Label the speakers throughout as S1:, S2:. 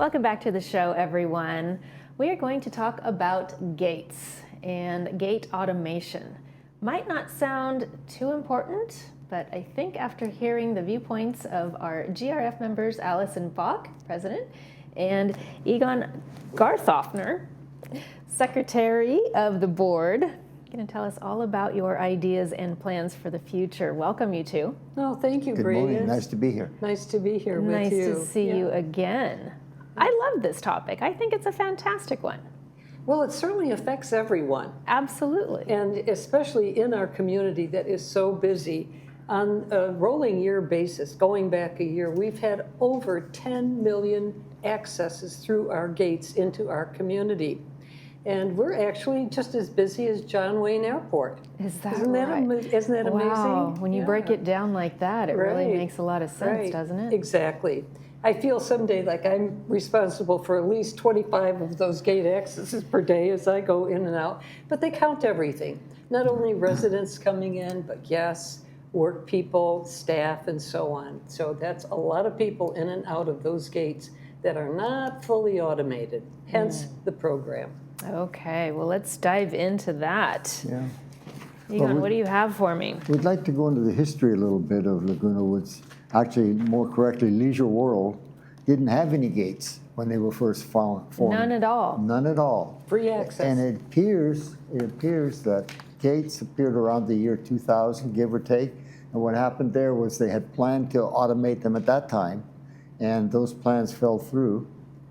S1: Welcome back to the show, everyone. We are going to talk about gates and gate automation. Might not sound too important, but I think after hearing the viewpoints of our GRF members, Allison Bach, President, and Egon Garthofner, Secretary of the Board, you're going to tell us all about your ideas and plans for the future. Welcome, you two.
S2: Oh, thank you,
S3: Good
S2: Brady.
S3: morning. Nice to be here.
S2: Nice to be here with
S1: Nice
S2: you.
S1: to see you again. I love this topic. I think it's a fantastic one.
S2: Well, it certainly affects everyone,
S1: Absolutely.
S2: and especially in our community that is so busy. On a rolling year basis, going back a year, we've had over 10 million accesses through our gates into our community. And we're actually just as busy as John Wayne Airport.
S1: Is that
S2: Isn't that,
S1: right?
S2: isn't that
S1: Wow.
S2: amazing?
S1: When you break it down like that, it really
S2: Right.
S1: makes a lot of sense,
S2: Right.
S1: doesn't it?
S2: Exactly. I feel someday like I'm responsible for at least 25 of those gate accesses per day as I go in and out. But they count everything. Not only residents coming in, but guests, work people, staff, and so on. So that's a lot of people in and out of those gates that are not fully automated, hence the program.
S1: Okay, well, let's dive into that.
S3: Yeah.
S1: Egon, what do you have for me?
S3: We'd like to go into the history a little bit of Laguna Woods. Actually, more correctly, Leisure World didn't have any gates when they were first formed.
S1: None at all.
S3: None at all.
S2: Free access.
S3: And it appears that gates appeared around the year 2000, give or take. And what happened there was they had planned to automate them at that time, and those plans fell through.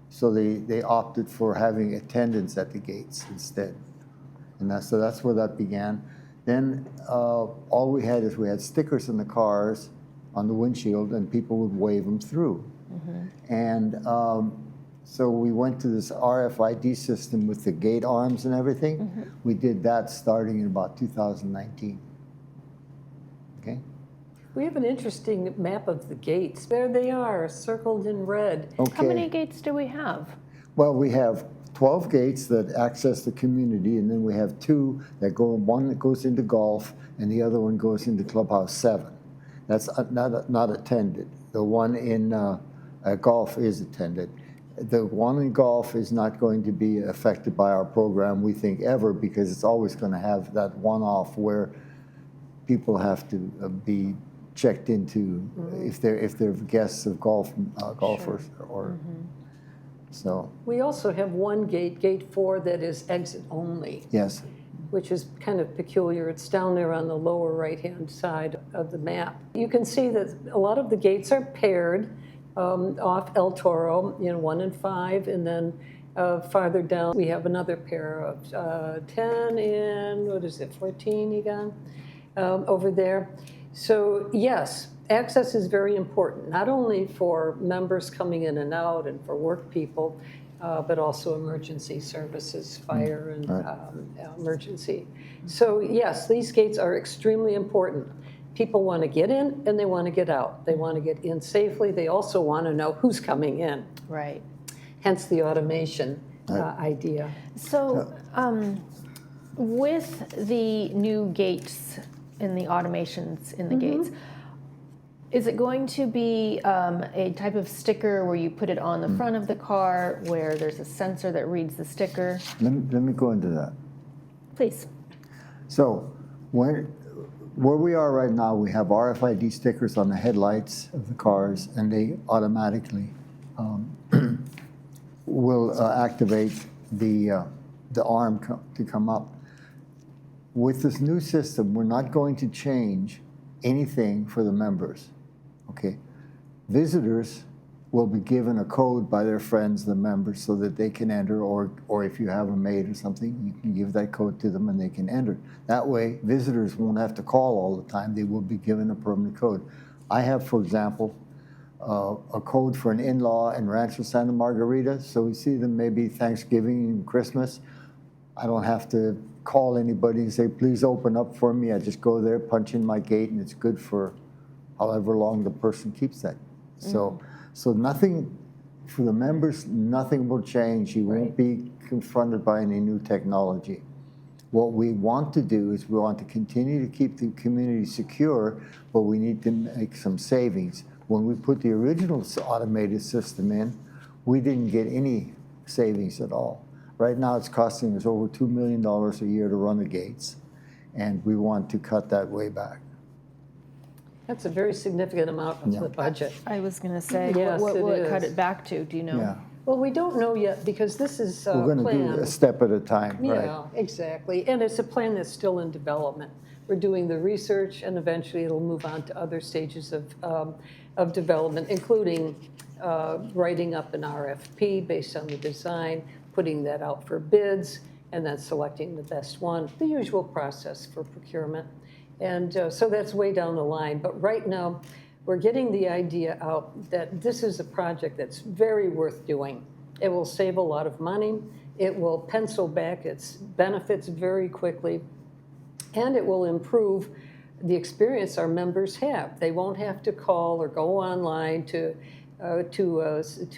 S3: So they opted for having attendants at the gates instead. And that's where that began. Then all we had is we had stickers in the cars on the windshield, and people would wave them through. Mm-hmm. And so we went to this RFID system with the gate arms and everything. Mm-hmm. We did that starting in about 2019. Okay.
S2: We have an interesting map of the gates. There they are, circled in red.
S3: Okay.
S1: How many gates do we have?
S3: Well, we have 12 gates that access the community, and then we have two that one that goes into golf, and the other one goes into Clubhouse 7. That's not attended. The one in golf is attended. The one in golf is not going to be affected by our program, we think, ever, because it's always going to have that one-off where people have to be checked into if they're guests of golfers.
S1: Sure.
S3: Or so.
S2: We also have one gate, gate 4, that is exit only.
S3: Yes.
S2: Which is kind of peculiar. It's down there on the lower right-hand side of the map. You can see that a lot of the gates are paired off El Toro, 1 and 5, and then farther down we have another pair of 10 and 14, Egon, over there. So yes, access is very important, not only for members coming in and out and for work people, but also emergency services, fire and emergency. So yes, these gates are extremely important. People want to get in and they want to get out. They want to get in safely. They also want to know who's coming in.
S1: Right.
S2: Hence the automation idea.
S1: So with the new gates and the automations in the gates, is it going to be a type of sticker where you put it on the front of the car, where there's a sensor that reads the sticker?
S3: Let me go into that.
S1: Please.
S3: So where we are right now, we have RFID stickers on the headlights of the cars, and they automatically will activate the arm to come up. With this new system, we're not going to change anything for the members. Okay, visitors will be given a code by their friends, the members, so that they can enter, or if you have a maid or something, you can give that code to them and they can enter. That way, visitors won't have to call all the time. They will be given a permanent code. I have, for example, a code for an in-law in Rancho Santa Margarita, so we see them maybe Thanksgiving and Christmas. I don't have to call anybody and say, please open up for me. I just go there, punch in my gate, and it's good for however long the person keeps that. So nothing, for the members, nothing will change. You won't be confronted by any new technology. What we want to do is we want to continue to keep the community secure, but we need to make some savings. When we put the original automated system in, we didn't get any savings at all. Right now, it's costing us over $2 million a year to run the gates, and we want to cut that way back.
S2: That's a very significant amount of
S3: Yeah.
S2: the budget.
S1: I was going to say,
S2: Yes,
S1: what will
S2: it
S1: it cut
S2: is.
S1: it back to? Do you know?
S3: Yeah,
S2: Well, we don't know yet because this is
S3: we're going to do
S2: planned.
S3: a step at a time, right?
S2: Yeah, exactly. And it's a plan that's still in development. We're doing the research, and eventually it'll move on to other stages of development, including writing up an RFP based on the design, putting that out for bids, and then selecting the best one, the usual process for procurement. And so that's way down the line. But right now, we're getting the idea out that this is a project that's very worth doing. It will save a lot of money. It will pencil back its benefits very quickly. And it will improve the experience our members have. They won't have to call or go online to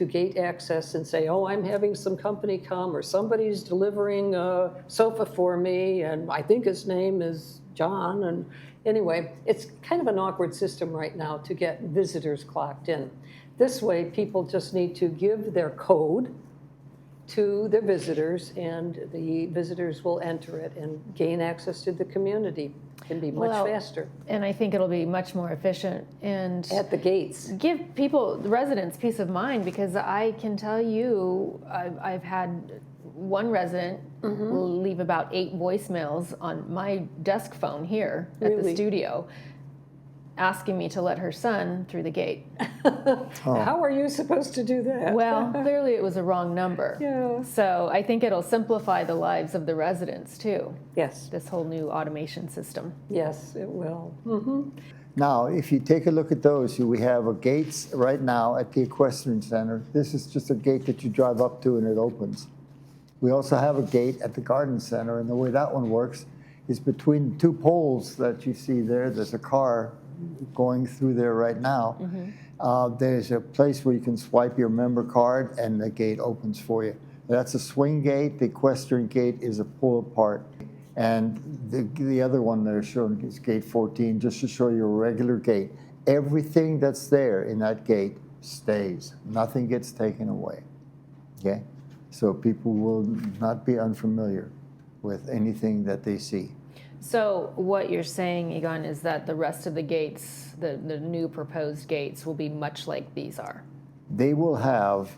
S2: gate access and say, oh, I'm having some company come, or somebody's delivering a sofa for me, and I think his name is John. And anyway, it's kind of an awkward system right now to get visitors clocked in. This way, people just need to give their code to their visitors, and the visitors will enter it and gain access to the community. It can be much faster.
S1: And I think it'll be much more efficient and
S2: At the gates.
S1: give people, the residents, peace of mind, because I can tell you, I've had one resident leave about 8 voicemails on my desk phone here at the
S2: Really?
S1: studio, asking me to let her son through the gate.
S2: How are you supposed to do that?
S1: Well, clearly it was a wrong number.
S2: Yeah.
S1: So I think it'll simplify the lives of the residents too,
S2: Yes,
S1: this whole new automation system.
S2: yes, it will.
S3: Now, if you take a look at those, we have a gates right now at the Equestrian Center. This is just a gate that you drive up to and it opens. We also have a gate at the Garden Center, and the way that one works is between 2 poles that you see there. There's a car going through there right now. There's a place where you can swipe your member card and the gate opens for you. That's a swing gate. The equestrian gate is a pull apart. And the other one they're showing is gate 14, just to show you a regular gate. Everything that's there in that gate stays. Nothing gets taken away. Okay? So people will not be unfamiliar with anything that they see.
S1: So what you're saying, Egon, is that the rest of the gates, the new proposed gates, will be much like these are.
S3: They will have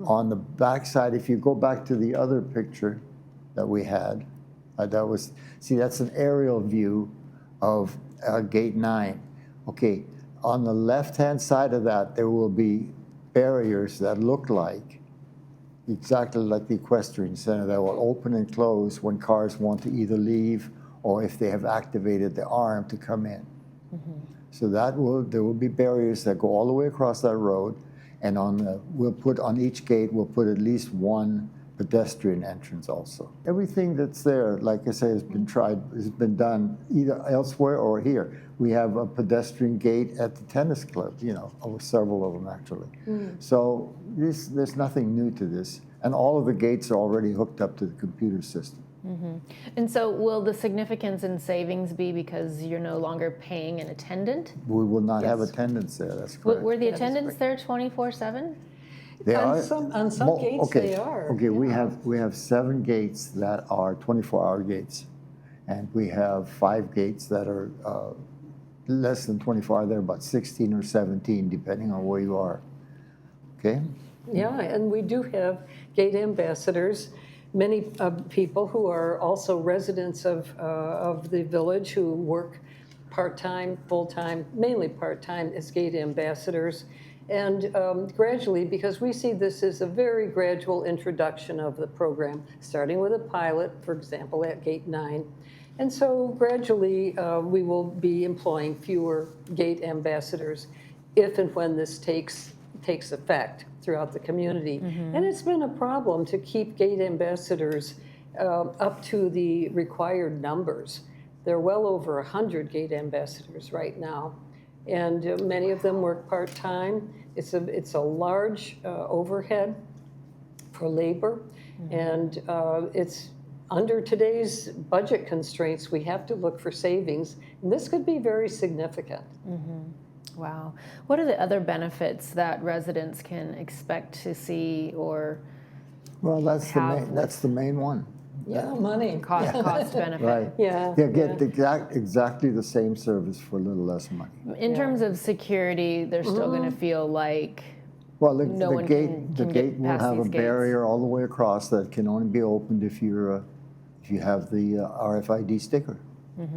S3: on the backside, if you go back to the other picture that we had, that's an aerial view of gate 9. Okay, on the left-hand side of that, there will be barriers that look like, exactly like the Equestrian Center, that will open and close when cars want to either leave or if they have activated the arm to come in. So there will be barriers that go all the way across that road, and we'll put on each gate, we'll put at least one pedestrian entrance also. Everything that's there, like I say, has been done either elsewhere or here. We have a pedestrian gate at the tennis club, several of them actually. So there's nothing new to this, and all of the gates are already hooked up to the computer system.
S1: And so will the significance in savings be because you're no longer paying an attendant?
S3: We will not have
S2: Yes.
S3: attendants there, that's correct.
S1: Were the
S2: That is
S1: attendants there 24/7?
S3: They
S2: On
S3: are.
S2: some gates they are.
S3: Okay,
S2: yeah.
S3: we have 7 gates that are 24-hour gates, and we have 5 gates that are less than 24 hours. They're about 16 or 17, depending on where you are. Okay?
S2: Yeah, and we do have gate ambassadors, many people who are also residents of the village who work part-time, full-time, mainly part-time as gate ambassadors. And gradually, because we see this as a very gradual introduction of the program, starting with a pilot, for example, at gate 9. And so gradually, we will be employing fewer gate ambassadors if and when this takes effect throughout the community. And it's been a problem to keep gate ambassadors up to the required numbers. There are well over 100 gate ambassadors right now, and many of them work part-time. It's a large overhead for labor, and it's under today's budget constraints, we have to look for savings, and this could be very significant.
S1: Wow. What are the other benefits that residents can expect to see or
S3: Well, that's
S1: have
S3: the main one.
S2: Yeah, money.
S1: cost benefit?
S3: Right.
S2: Yeah.
S3: They'll get exactly the same service for a little less money.
S1: In terms of security, they're still going to feel like
S3: Well,
S1: no
S3: the
S1: one
S3: gate
S1: can
S3: the
S1: get
S3: gate will
S1: past
S3: have a
S1: these gates.
S3: barrier all the way across that can only be opened if you have the RFID sticker.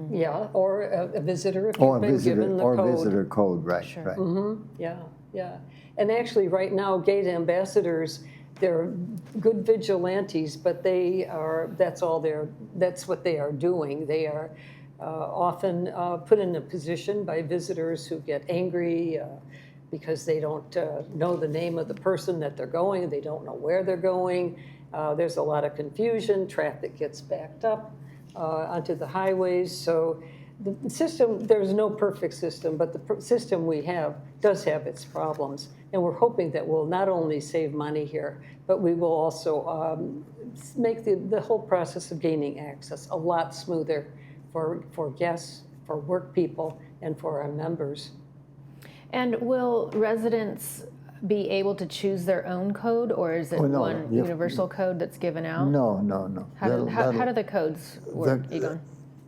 S2: Yeah, or a visitor if
S3: Or
S2: you've
S3: a
S2: been
S3: visitor,
S2: given the
S3: or
S2: code.
S3: visitor code, right,
S1: Sure.
S3: right.
S2: Yeah, yeah. And actually, right now, gate ambassadors, they're good vigilantes, but that's what they are doing. They are often put in a position by visitors who get angry because they don't know the name of the person that they're going, they don't know where they're going. There's a lot of confusion, traffic gets backed up onto the highways. So the system, there's no perfect system, but the system we have does have its problems. And we're hoping that we'll not only save money here, but we will also make the whole process of gaining access a lot smoother for guests, for work people, and for our members.
S1: And will residents be able to choose their own code, or is it
S3: Oh, no,
S1: one universal code that's given out?
S3: No.
S1: How do the codes work, Egon?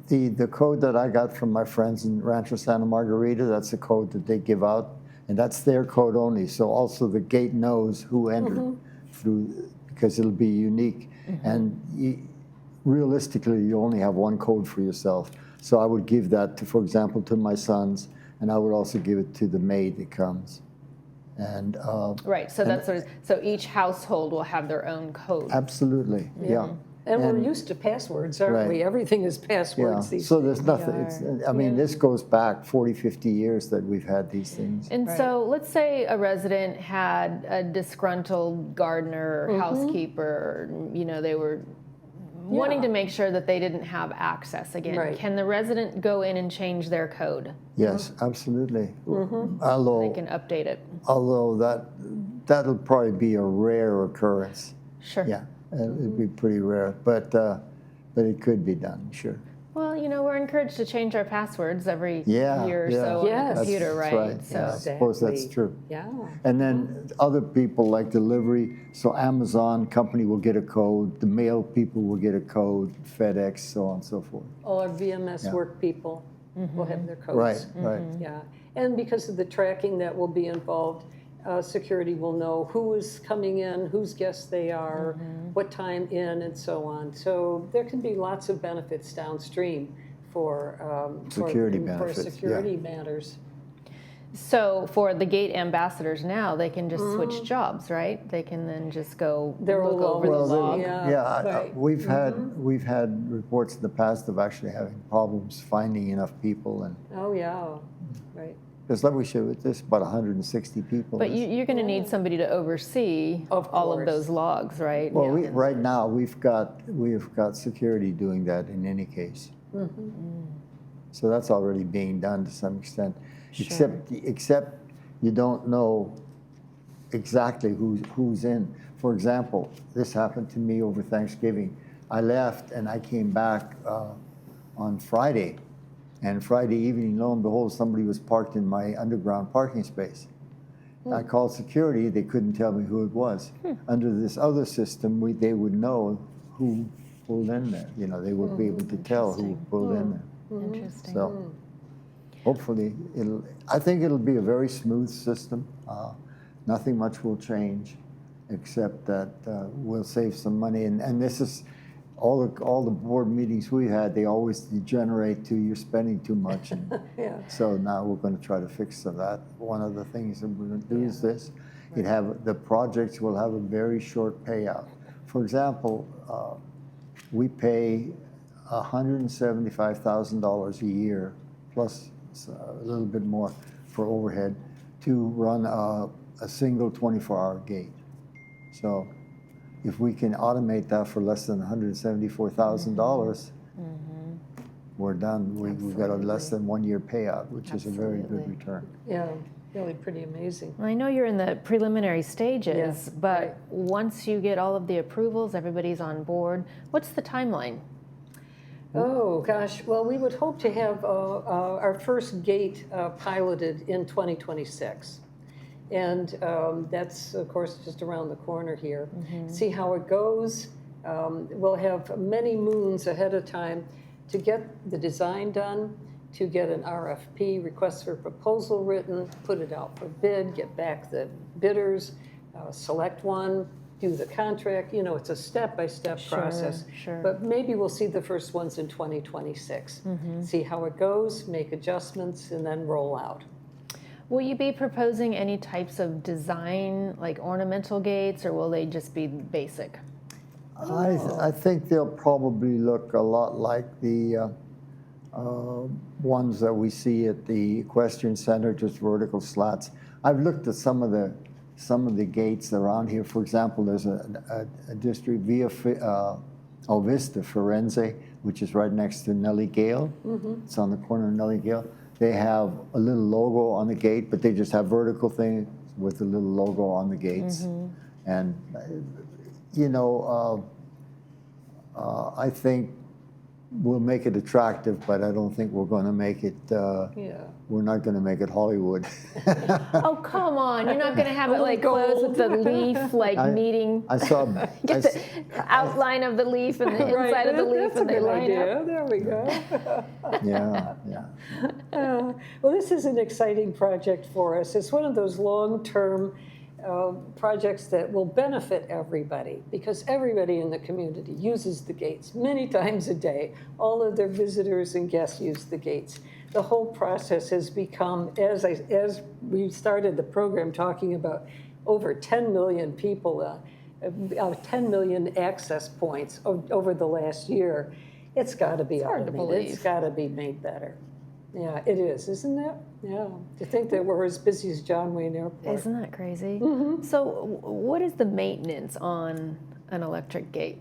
S3: The code that I got from my friends in Rancho Santa Margarita, that's the code that they give out, and that's their code only. So also the gate knows who entered through, because it'll be unique. And realistically, you only have one code for yourself. So I would give that, for example, to my sons, and I would also give it to the maid that comes. And
S1: Right, so that's so each household will have their own code.
S3: absolutely, yeah.
S2: And we're used to passwords, aren't
S3: Right.
S2: we? Everything is passwords these
S3: So
S2: days.
S3: there's nothing, I mean, this goes back 40, 50 years that we've had these things.
S1: And so let's say a resident had a disgruntled gardener or housekeeper, they were wanting to make sure that they didn't have access again.
S2: Right.
S1: Can the resident go in and change their code?
S3: Yes, absolutely.
S1: They can update it.
S3: Although that'll probably be a rare occurrence.
S1: Sure.
S3: Yeah, it'd be pretty rare, but it could be done, sure.
S1: Well, we're encouraged to change our passwords every
S3: Yeah,
S1: year or
S3: yeah.
S1: so on
S2: Yes.
S1: the computer,
S3: That's
S1: right? So
S3: Yeah, I suppose that's
S2: Exactly.
S3: true.
S2: Yeah.
S3: And then other people like delivery, so Amazon company will get a code, the mail people will get a code, FedEx, so on and so forth.
S2: All our VMS work people will have their codes.
S3: Right, right.
S2: Yeah. And because of the tracking that will be involved, security will know who is coming in, whose guests they are, what time in, and so on. So there can be lots of benefits downstream for
S3: Security benefits,
S2: for security matters.
S1: So for the gate ambassadors now, they can just switch jobs, right? They can then just go
S2: They're
S1: look
S2: all
S1: over the
S2: over the-
S1: log.
S2: yeah. Right.
S3: We've had reports in the past of actually having problems finding enough people, and
S2: Oh, yeah, right.
S3: because like we showed with this, about 160 people.
S1: But you're going to need somebody to oversee
S2: Of
S1: all of
S2: course.
S1: those logs, right?
S3: Well, right now we've got security doing that in any case. So that's already being done to some extent, except you don't know exactly who's in. For example, this happened to me over Thanksgiving. I left and I came back on Friday, and Friday evening, lo and behold, somebody was parked in my underground parking space. I called security; they couldn't tell me who it was. Under this other system, they would know who pulled in there. They would be able to tell who pulled in there.
S1: Interesting.
S3: So hopefully I think it'll be a very smooth system. Nothing much will change except that we'll save some money. And this is all the board meetings we had, they always degenerate to you're spending too much. And
S2: Yeah.
S3: so now we're going to try to fix some of that. One of the things that we're going to do is this. The projects will have a very short payout. For example, we pay $175,000 a year, plus a little bit more for overhead, to run a single 24-hour gate. So if we can automate that for less than $174,000, we're done. We've got a less than 1 year payout, which is a very good
S1: Absolutely.
S3: return.
S2: Yeah, really pretty amazing.
S1: Well, I know you're in the preliminary stages,
S2: Yes,
S1: but
S2: right.
S1: once you get all of the approvals, everybody's on board, what's the timeline?
S2: Oh, gosh. Well, we would hope to have our first gate piloted in 2026. And that's, of course, just around the corner here. See how it goes. We'll have many moons ahead of time to get the design done, to get an RFP, request for proposal written, put it out for bid, get back the bidders, select one, do the contract. You know, it's a step-by-step process.
S1: Sure.
S2: But maybe we'll see the first ones in 2026. See how it goes, make adjustments, and then roll out.
S1: Will you be proposing any types of design, like ornamental gates, or will they just be basic?
S3: I think they'll probably look a lot like the ones that we see at the Equestrian Center, just vertical slats. I've looked at some of the gates around here. For example, there's a district Vista Firenze, which is right next to Nellie Gale. It's on the corner of Nellie Gale. They have a little logo on the gate, but they just have vertical thing with a little logo on the gates. And, you know, I think we'll make it attractive, but I don't think we're going to make it, we're not going to make it Hollywood.
S1: Oh, come on. You're not going to have it like closed with the leaf, like meeting.
S3: I saw.
S1: Get the outline of the leaf and the inside of the leaf,
S2: That's
S1: and
S2: a
S1: they
S2: good
S1: line
S2: idea.
S1: up.
S2: There we go.
S3: Yeah.
S2: Well, this is an exciting project for us. It's one of those long-term projects that will benefit everybody, because everybody in the community uses the gates many times a day. All of their visitors and guests use the gates. The whole process has become, as we started the program talking about, over 10 million people, 10 million access points over the last year. It's got to be automated. It's got to be made better. Yeah, it is, isn't it? Yeah. To think that we're as busy as John Wayne Airport.
S1: Isn't that crazy? So what is the maintenance on an electric gate?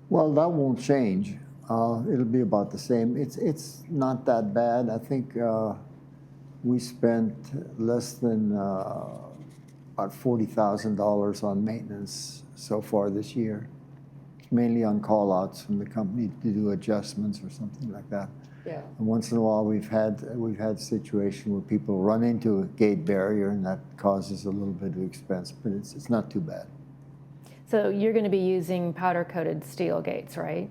S3: Well, that won't change. It'll be about the same. It's not that bad. I think we spent less than about $40,000 on maintenance so far this year, mainly on call-outs from the company to do adjustments or something like that.
S2: Yeah.
S3: And once in a while, we've had a situation where people run into a gate barrier, and that causes a little bit of expense, but it's not too bad.
S1: So you're going to be using powder-coated steel gates, right?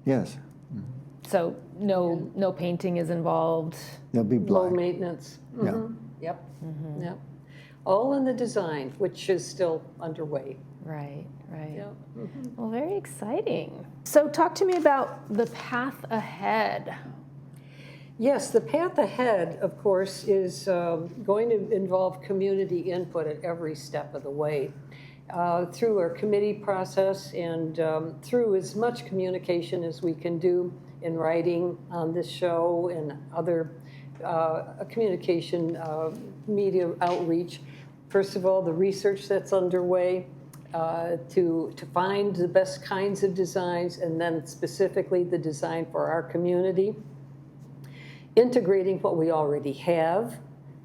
S3: Yes.
S1: So no painting is involved.
S3: They'll be black.
S2: Low maintenance.
S3: Yeah.
S2: Yep. Yep. All in the design, which is still underway.
S1: Right.
S2: Yep.
S1: Well, very exciting. So talk to me about the path ahead.
S2: Yes, the path ahead, of course, is going to involve community input at every step of the way. Through our committee process and through as much communication as we can do in writing on this show and other communication media outreach. First of all, the research that's underway to find the best kinds of designs, and then specifically the design for our community. Integrating what we already have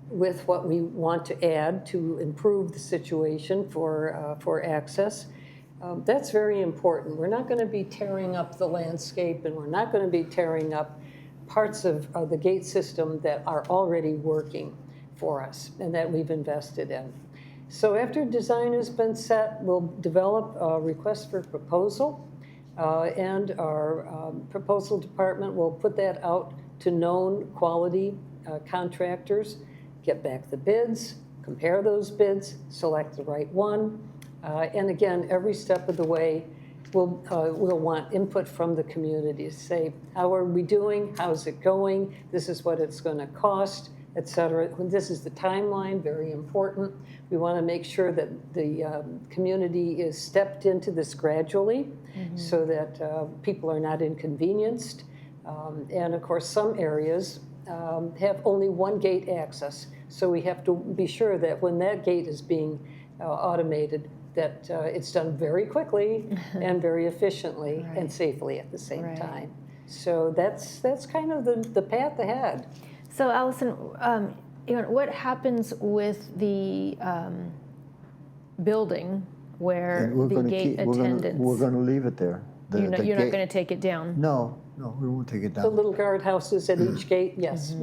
S2: with what we want to add to improve the situation for access. That's very important. We're not going to be tearing up the landscape, and we're not going to be tearing up parts of the gate system that are already working for us and that we've invested in. So after design has been set, we'll develop a request for proposal, and our proposal department will put that out to known quality contractors, get back the bids, compare those bids, select the right one. And again, every step of the way, we'll want input from the community to say, how are we doing? How's it going? This is what it's going to cost, et cetera. This is the timeline, very important. We want to make sure that the community is stepped into this gradually so that people are not inconvenienced. And of course, some areas have only one gate access. So we have to be sure that when that gate is being automated, that it's done very quickly and very efficiently and safely at the same time. So that's kind of the path ahead.
S1: So Allison, what happens with the building where the gate attendants?
S3: We're going to leave it there.
S1: You're not going to take it down?
S3: No, No, we won't take it
S2: The
S3: down.
S2: little guardhouses at each gate, yes,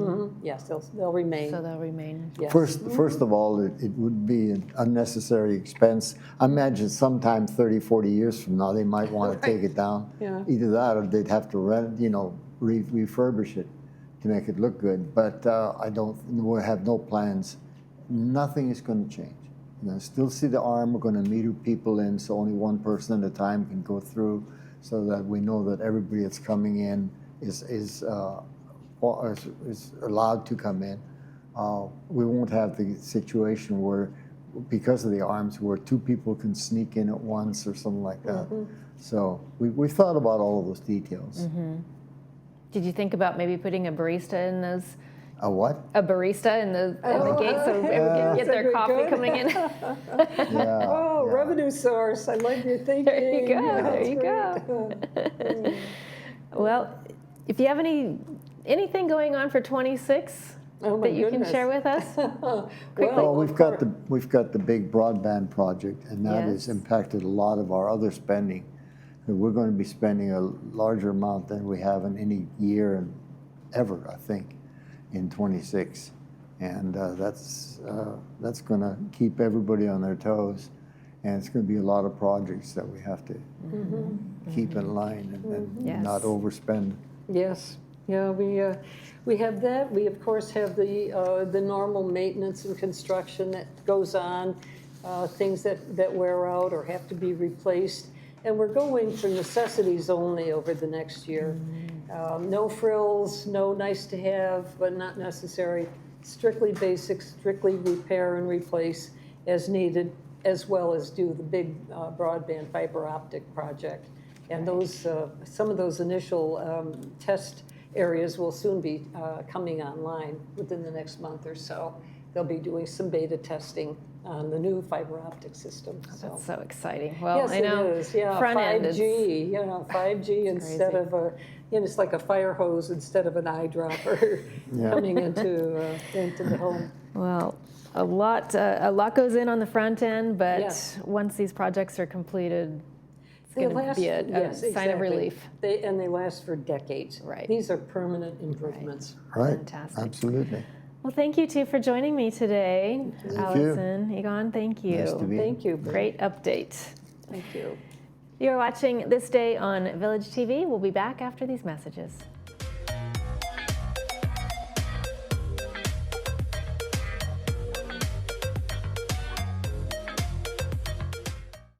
S2: yes, they'll remain.
S1: So they'll remain.
S2: Yes.
S3: First of all, it would be an unnecessary expense. I imagine sometime 30, 40 years from now, they might want to take it down.
S2: Yeah.
S3: Either that or they'd have to refurbish it to make it look good. But we have no plans. Nothing is going to change. You're going to still see the arm. We're going to meter people in so only one person at a time can go through, so that we know that everybody that's coming in is allowed to come in. We won't have the situation where, because of the arms, where two people can sneak in at once or something like that. So we've thought about all of those details.
S1: Did you think about maybe putting a barista in those?
S3: A what?
S1: A barista in the gate so everyone can get their
S2: That's
S1: coffee
S2: good.
S1: coming in.
S3: Yeah.
S2: Oh,
S3: yeah.
S2: revenue source, I like your thinking.
S1: There you go,
S2: Yeah,
S1: there
S2: that's
S1: you
S2: great.
S1: go. Well, if you have anything going on for 26
S2: Oh, my
S1: that you
S2: goodness.
S1: can share with us, quickly.
S3: Well, we've got the big broadband project, and that
S1: Yes.
S3: has impacted a lot of our other spending. And we're going to be spending a larger amount than we have in any year ever, I think, in 26, and that's going to keep everybody on their toes, and it's going to be a lot of projects that we have to keep in line and
S1: Yes.
S3: not overspend.
S2: Yes, yeah, we have that. We of course have the normal maintenance and construction that goes on, things that wear out or have to be replaced, and we're going for necessities only over the next year. No frills, no nice to have, but not necessary. Strictly basic, strictly repair and replace as needed, as well as do the big broadband fiber optic project. And those, some of those initial test areas will soon be coming online within the next month or so. They'll be doing some beta testing on the new fiber optic system. So.
S1: That's so exciting. Well,
S2: Yes,
S1: I know
S2: it is. Yeah,
S1: front end
S2: 5G. Yeah, 5G instead
S1: crazy.
S2: of it's like a fire hose instead of an eyedropper coming into the home.
S1: Well, a lot goes in on the front end, but
S2: Yes.
S1: once these projects are completed, it's
S2: They
S1: going to
S2: last-
S1: be a
S2: yes,
S1: sign of
S2: exactly.
S1: relief.
S2: They last for decades.
S1: Right.
S2: These are permanent improvements.
S3: Right.
S1: Fantastic.
S3: Absolutely.
S1: Well, thank you two for joining me today.
S3: Thank you.
S1: Allison, Egon, thank you.
S3: Nice to be
S2: Thank you.
S1: Great update.
S2: Thank you.
S1: You're watching This Day on Village TV. We'll be back after these messages.